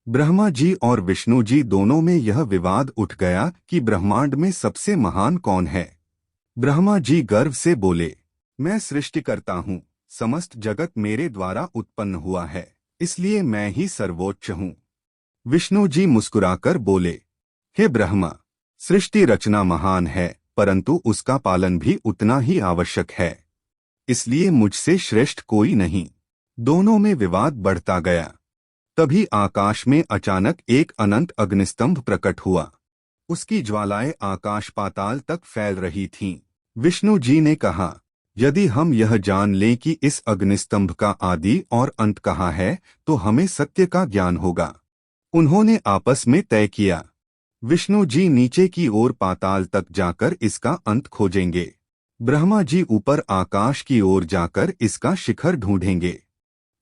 ब्रह्मा जी और विष्णु जी दोनों में यह विवाद उठ गया कि ब्रह्मांड में सबसे महान कौन है। ब्रह्मा जी गर्व से बोले, मैं सृष्टिकर्ता हूँ, समस्त जगत मेरे द्वारा उत्पन्न हुआ है, इसलिए मैं ही सर्वोच्च हूँ। विष्णु जी मुस्कुराकर बोले, हे ब्रह्मा, सृष्टि रचना महान है, परंतु उसका पालन भी उतना ही आवश्यक है, इसलिए मुझसे श्रेष्ठ कोई नहीं। दोनों में विवाद बढ़ता गया। तभी आकाश में अचानक एक अनंत अग्निस्तंभ प्रकट हुआ। उसकी ज्वालाएं आकाश पाताल तक फैल रही थीं। विष्णु जी ने कहा, यदि हम यह जान लें कि इस अग्निस्तंभ का आदि और अंत कहाँ है, तो हमें सत्य का ज्ञान होगा। उन्होंने आपस में तय किया, विष्णु जी नीचे की ओर पाताल तक जाकर इसका अंत खोजेंगे, ब्रह्मा जी ऊपर आकाश की ओर जाकर इसका शिखर ढूंढेंगे।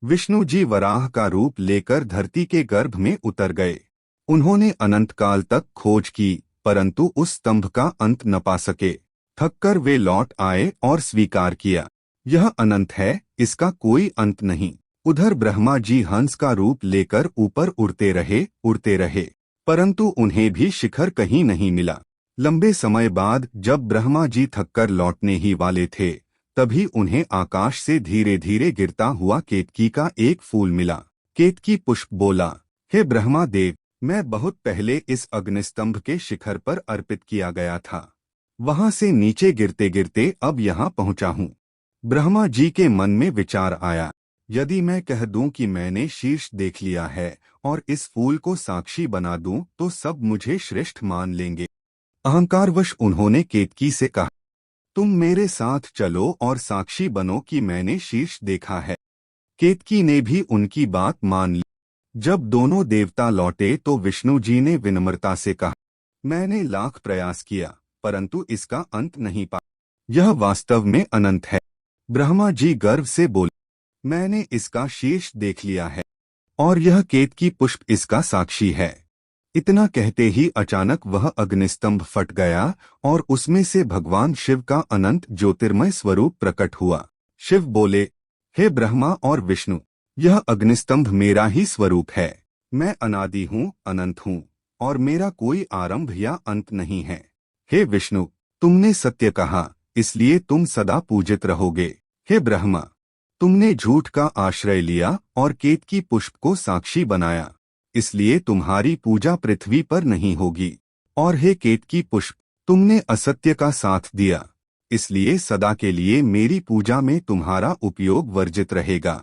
विष्णु जी वराह का रूप लेकर धरती के गर्भ में उतर गए। उन्होंने अनंत काल तक खोज की, परंतु उस स्तंभ का अंत न पा सके। थककर वे लौट आए और स्वीकार किया, यह अनंत है, इसका कोई अंत नहीं। उधर ब्रह्मा जी हंस का रूप लेकर ऊपर उड़ते रहे, परंतु उन्हें भी शिखर कहीं नहीं मिला। लंबे समय बाद जब ब्रह्मा जी थककर लौटने ही वाले थे, तभी उन्हें आकाश से धीरे धीरे गिरता हुआ केतकी का एक फूल मिला। केतकी पुष्प बोला, हे ब्रह्मा देव, मैं बहुत पहले इस अग्निस्तंभ के शिखर पर अर्पित किया गया था। वहां से नीचे गिरते गिरते अब यहाँ पहुंचा हूँ। ब्रह्मा जी के मन में विचार आया, यदि मैं कह दूं कि मैंने शीर्ष देख लिया है और इस फूल को साक्षी बना दूं, तो सब मुझे श्रेष्ठ मान लेंगे। अहंकारवश उन्होंने केतकी से कहा, तुम मेरे साथ चलो और साक्षी बनो कि मैंने शीर्ष देखा है। केतकी ने भी उनकी बात मान ली। जब दोनों देवता लौटे तो विष्णु जी ने विनम्रता से कहा, मैंने लाख प्रयास किया, परंतु इसका अंत नहीं पाया। यह वास्तव में अनंत है। ब्रह्मा जी गर्व से बोले, मैंने इसका शीर्ष देख लिया है और यह केतकी पुष्प इसका साक्षी है। इतना कहते ही अचानक वह अग्निस्तंभ फट गया और उसमें से भगवान शिव का अनंत ज्योतिर्मय स्वरूप प्रकट हुआ। शिव बोले, हे ब्रह्मा और विष्णु, यह अग्निस्तंभ मेरा ही स्वरूप है। मैं अनादि हूँ, अनंत हूँ और मेरा कोई आरंभ या अंत नहीं है। हे विष्णु, तुमने सत्य कहा, इसलिए तुम सदा पूजित रहोगे। हे ब्रह्मा, तुमने झूठ का आश्रय लिया और केतकी पुष्प को साक्षी बनाया, इसलिए तुम्हारी पूजा पृथ्वी पर नहीं होगी। और हे केतकी पुष्प, तुमने असत्य का साथ दिया, इसलिए सदा के लिए मेरी पूजा में तुम्हारा उपयोग वर्जित रहेगा।